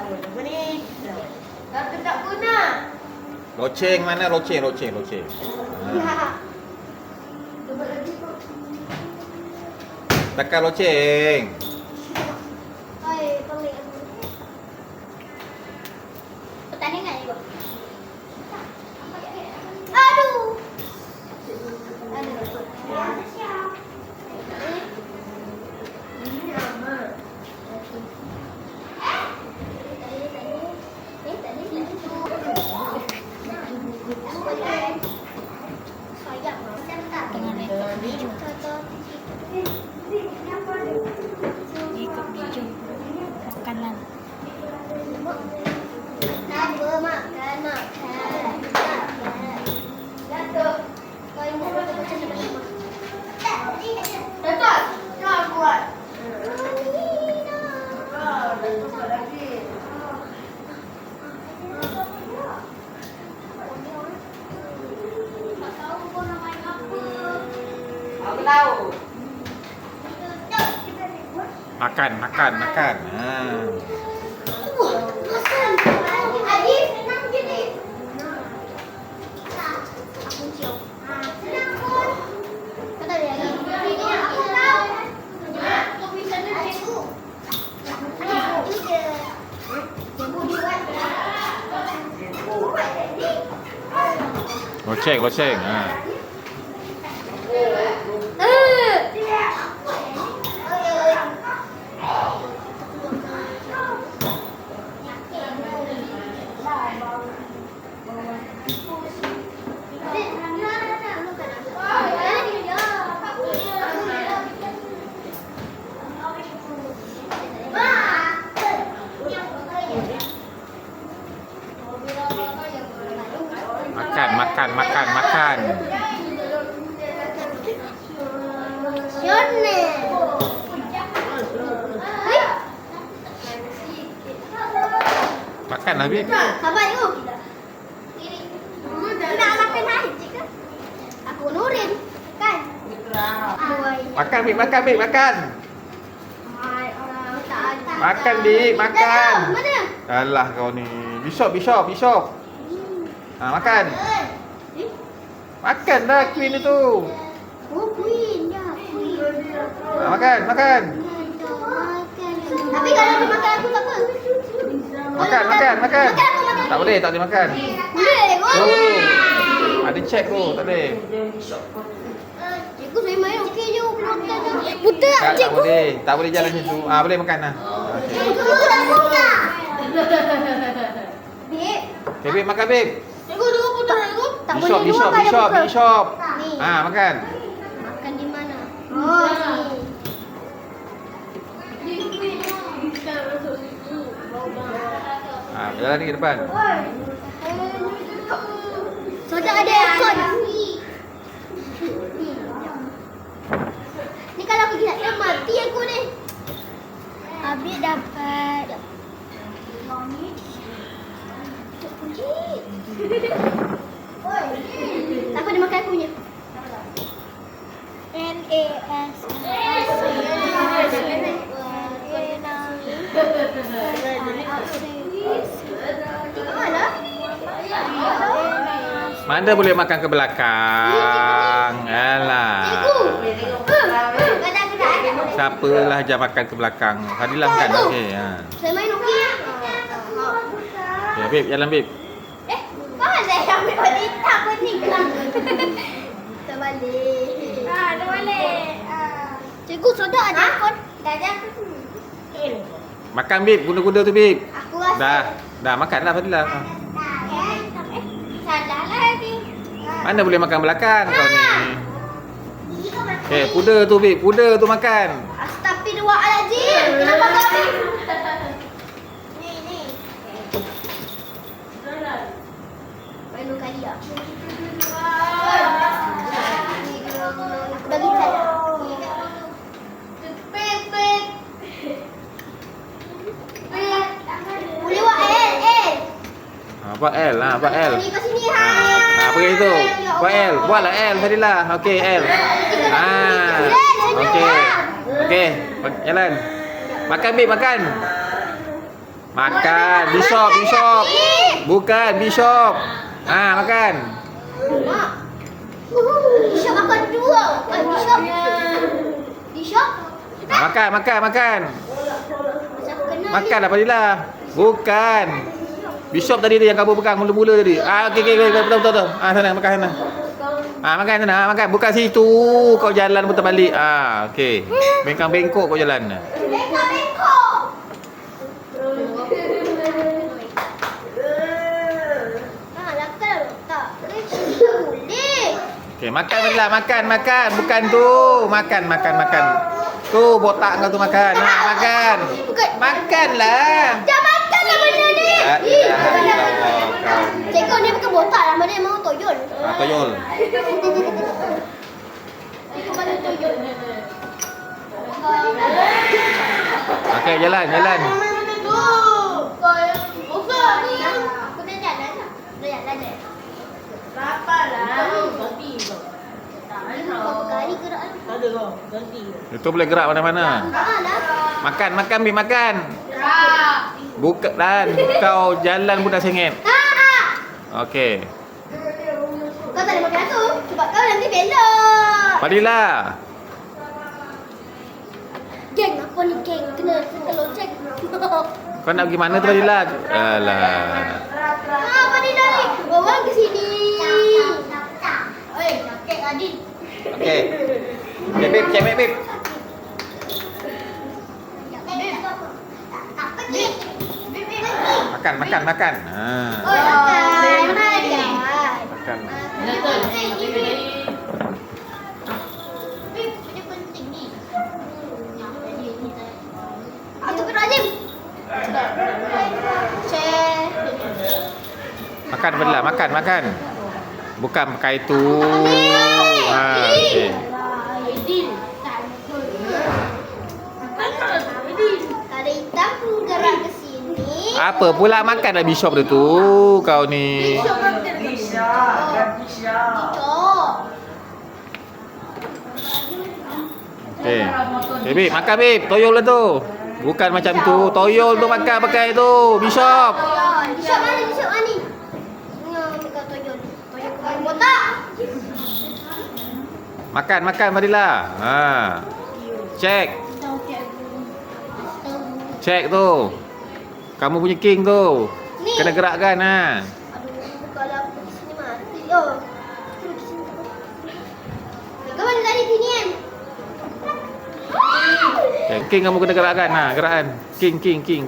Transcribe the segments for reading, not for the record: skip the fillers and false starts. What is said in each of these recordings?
Apa ni? Tapi tak guna. Loceng mana? Loceng. Ha. Cuba lagi tu. Tekan loceng. Oi, pelik aku. Pertandingan ni, Bang. Aduh. Ini apa? Ikut biju kanan. Nama makan. Datuk. Kau ingat macam mana? Datuk. Jangan buat. Amina. Datuk buat lagi. Tak tahu kau nak main apa. Aku tahu. Makan. Ha. Adif, senang je ni. Aku cium. Senang pun. Kau tahu dia lagi. Ini aku tahu. Kau bisa ni cikgu. Itu je. Cikgu buat. Buat ni. Loceng. Ha. Makan. Yone. Makan Habib. Sabar you. Nak makan air ke? Aku nurin. Kan? Makan Habib, makan. Makan, Bib, makan. Mana? Alah kau ni. Bishop. Ha, makan. Makan dah queen itu. Oh, queen. Ya, queen. Ha, makan. Tapi kalau dia makan aku tak apa. Makan. Makan aku. Tak boleh makan. Boleh. Oh. Ada check tu, tak boleh. Cikgu saya main okey je makan. Betul tak Tak cikgu? tak boleh jalan situ. Ah, boleh makan lah. Cikgu tak punya. Bib. Okay, Bib, makan Bib. Cikgu tunggu putar cikgu. Tak boleh dua kali Bishop. buka. Ni. Ah, makan. Makan di mana? Oh, sini. Ah, jalan ke depan. Sudah ada aircon. Ni kalau pergi nak mati aku ni. Habis dapat. Kunci. Tak apa dia makan aku punya. NAS. Mana boleh makan ke belakang? Alah. Siapalah ajar makan ke belakang? Hadilah makan. Okey. Ha. Saya main okey. Okey, Bib, jalan Bib. Mana yang ambil wanita pun ni kelang. Terbalik. Terbalik. Cikgu sudah ada aircon. Dah ada. Makan Bib, kuda-kuda tu Bib. Aku rasa. Dah makanlah Fadilah. Ha. Salah lagi. Mana boleh makan belakang kau ni? Okey, kuda tu Bib, kuda tu makan. Astagfirullahaladzim. Kenapa kau ambil? Ni. Main kali ya. Aku bagi saya. Boleh buat L. Buat L lah, buat L. Ni kat sini Pergi tu. Buat L. Buatlah L Fadilah. Okey, L. Okey. Okey, jalan. Makan Bib, makan. Makan. Bishop. Bukan Bishop. Makan. Mak. Bishop makan dua. Bishop. Makan. Kena Makan lah Fadilah. Bukan. Bishop tadi tu yang kamu pegang mula-mula tadi. Okey. Betul. Sana makan sana. Makan sana. Makan. Bukan situ. Kau jalan putar balik. Okey. Bengkok kau jalan. bengkok. Lakar tak. Tak boleh. Okey, makan Fadilah. Makan. Bukan tu. Makan. Tu botak kau tu makan. Makan. Bukan. Makanlah. Dah makan lah benda ni. La ilaha illallah. Cikgu ni bukan botak lah. Mana mau toyol. Toyol. Cikgu mana toyol. Okey, jalan. Kau yang bosan ni. Aku dah jalan lah. Dah jalan dah. Berapa lah? Berapa kali gerak ni? Tak ada kau. Ganti. Itu boleh gerak mana-mana. Dah. Makan, Bi, makan. Buka dan kau jalan pun dah sengit. Okey. Kau tak boleh makan tu. Sebab kau nanti belok. Fadilah. Geng apa ni geng? Kena lonceng. Kau nak pergi mana tu Fadilah? Alah. Apa ni dari? Bawa ke sini. Oi, kek Adin. Okey. Beb, cek beb. Apa ni? Makan. Oi, makan. Makan. Ini penting ni. Itu kena Adin. Cek. Makan Fadilah, makan. Bukan pakai itu. Okey. Adin. Ada hitam pun gerak ke sini. Apa pula makan dah Bishop dia tu kau ni. Bisa. Cok. Okey. Beb, makan beb. Toyol lah tu. Bukan macam tu. Toyol tu makan pakai tu. Bishop. Bishop mana? Pegang toyol. Toyol kemarin botak. Makan Fadilah. Cek tu. Kamu punya king tu. Ni. Kena gerakkan Aduh, kalau aku di sini mati. Di sini. Kau mana tadi sini kan? King kamu kena gerakkan. Gerakkan. King. King ni,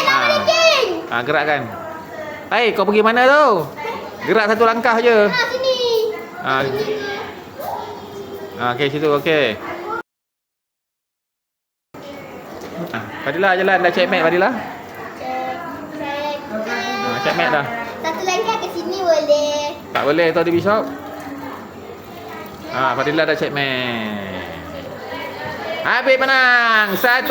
nama dia King. Gerakkan. Hai, kau pergi mana tu? Gerak satu langkah je. Sini. Sini ke? Okey, situ okey. Fadilah jalan dah check map Fadilah. Cek. Check map dah. Satu langkah ke sini boleh. Tak boleh tu di Bishop. Fadilah dah check map. Habis menang 1-0.